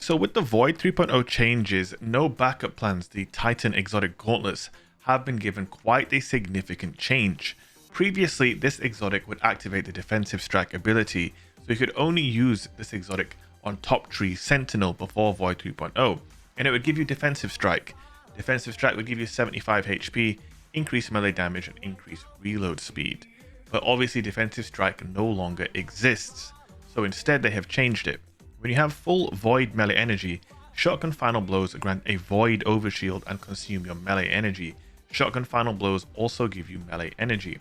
So with the Void 3.0 changes, no backup plans, the Titan exotic Gauntlets, have been given quite a significant change. Previously, this exotic would activate the defensive strike ability, so you could only use this exotic on top tree Sentinel before Void 3.0, and it would give you defensive strike. Defensive strike would give you 75 HP, increase melee damage, and increase reload speed. But obviously defensive strike no longer exists, so instead they have changed it. When you have full void melee energy, shotgun final blows grant a void overshield and consume your melee energy. Shotgun final blows also give you melee energy.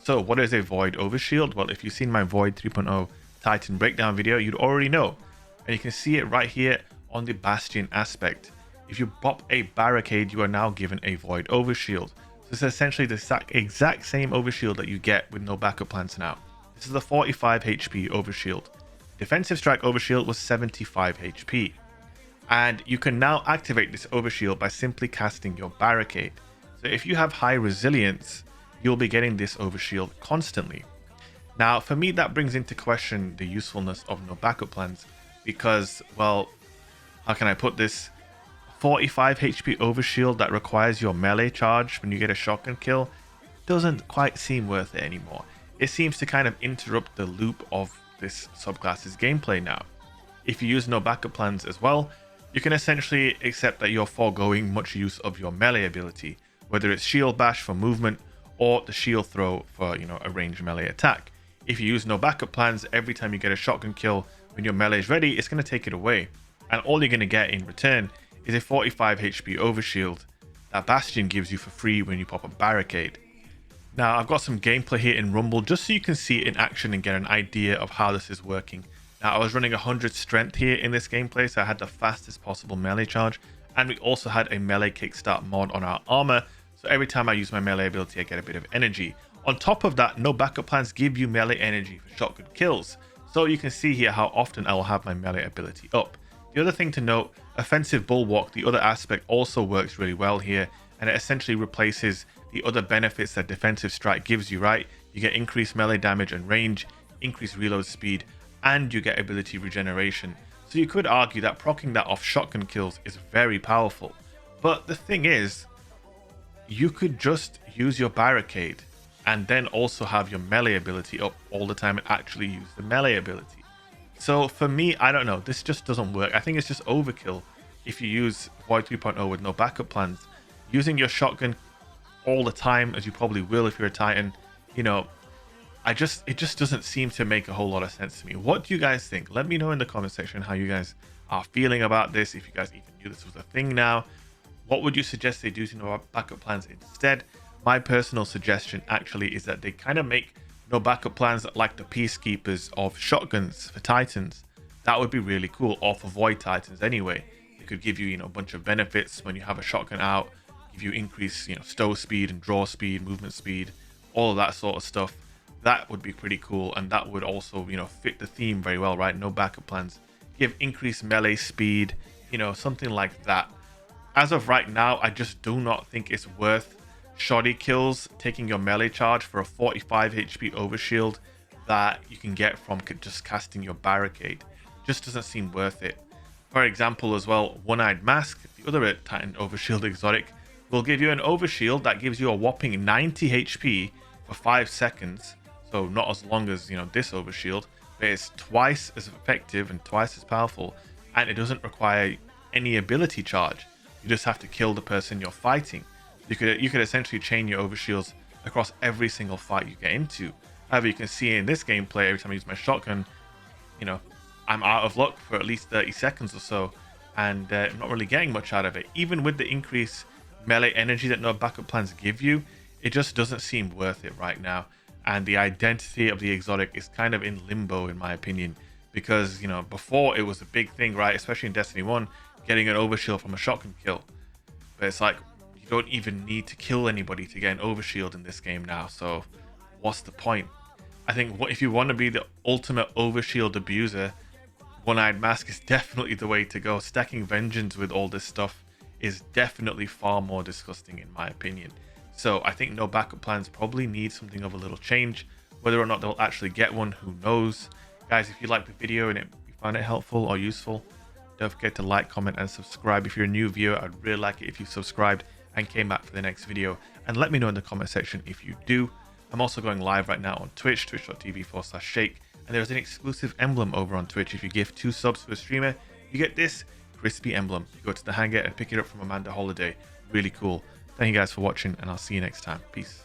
So what is a void overshield? Well, if you've seen my Void 3.0 Titan breakdown video, you'd already know. And you can see it right here on the Bastion aspect. If you pop a barricade, you are now given a void overshield. So it's essentially the exact same overshield that you get with no backup plans now. This is the 45 HP overshield. Defensive strike overshield was 75 HP. And you can now activate this overshield by simply casting your barricade. So if you have high resilience, you'll be getting this overshield constantly. Now, for me, that brings into question the usefulness of no backup plans because, well, how can I put this? 45 HP overshield that requires your melee charge when you get a shotgun kill doesn't quite seem worth it anymore. It seems to kind of interrupt the loop of this subclass's gameplay now. If you use no backup plans as well, you can essentially accept that you're foregoing much use of your melee ability, whether it's shield bash for movement or the shield throw for, a ranged melee attack. If you use no backup plans, every time you get a shotgun kill when your melee is ready, it's going to take it away. And all you're going to get in return is a 45 HP overshield that Bastion gives you for free when you pop a barricade. Now, I've got some gameplay here in Rumble just so you can see it in action and get an idea of how this is working. Now, I was running 100 strength here in this gameplay, so I had the fastest possible melee charge, and we also had a melee kickstart mod on our armor, so every time I use my melee ability, I get a bit of energy. On top of that, no backup plans give you melee energy for shotgun kills, so you can see here how often I will have my melee ability up. The other thing to note, offensive bulwark, the other aspect, also works really well here, and it essentially replaces the other benefits that defensive strike gives you, right? You get increased melee damage and range, increased reload speed, and you get ability regeneration. So you could argue that proccing that off shotgun kills is very powerful. But the thing is, you could just use your barricade and then also have your melee ability up all the time and actually use the melee ability. So for me, I don't know, this just doesn't work. I think it's just overkill if you use Void 3.0 with no backup plans. Using your shotgun all the time, as you probably will if you're a Titan, it just doesn't seem to make a whole lot of sense to me. What do you guys think? Let me know in the comment section how you guys are feeling about this, if you guys even knew this was a thing now. What would you suggest they do to no backup plans instead? My personal suggestion actually is that they kind of make no backup plans like the Peacekeepers of shotguns for Titans. That would be really cool, or for Void Titans anyway. It could give you, a bunch of benefits when you have a shotgun out, give you increased, stow speed and draw speed, movement speed, all of that sort of stuff. That would be pretty cool, and that would also, fit the theme very well, right? No backup plans. Give increased melee speed, something like that. As of right now, I just do not think it's worth shoddy kills, taking your melee charge for a 45 HP overshield that you can get from just casting your barricade. Just doesn't seem worth it. For example, as well, One-Eyed Mask, the other Titan overshield exotic, will give you an overshield that gives you a whopping 90 HP for 5 seconds. So not as long as, this overshield, but it's twice as effective and twice as powerful, and it doesn't require any ability charge. You just have to kill the person you're fighting. You could essentially chain your overshields across every single fight you get into. However, you can see in this gameplay, every time I use my shotgun, I'm out of luck for at least 30 seconds or so, and I'm not really getting much out of it. Even with the increased melee energy that no backup plans give you, it just doesn't seem worth it right now. And the identity of the exotic is kind of in limbo, in my opinion, because before it was a big thing, right? Especially in Destiny 1, getting an overshield from a shotgun kill. But it's like, you don't even need to kill anybody to get an overshield in this game now, so what's the point? I think if you want to be the ultimate overshield abuser, One-Eyed Mask is definitely the way to go. Stacking Vengeance with all this stuff is definitely far more disgusting, in my opinion. So I think no backup plans probably need something of a little change. Whether or not they'll actually get one, who knows? Guys, if you liked the video and you found it helpful or useful, Don't forget to like, comment, and subscribe. If you're a new viewer, I'd really like it if you subscribed and came back for the next video. And let me know in the comment section if you do. I'm also going live right now on Twitch, twitch.tv/shake. And there's an exclusive emblem over on Twitch. If you give 2 subs to a streamer, you get this crispy emblem. You go to the hangout and pick it up from Amanda Holiday. Really cool. Thank you guys for watching, and I'll see you next time. Peace.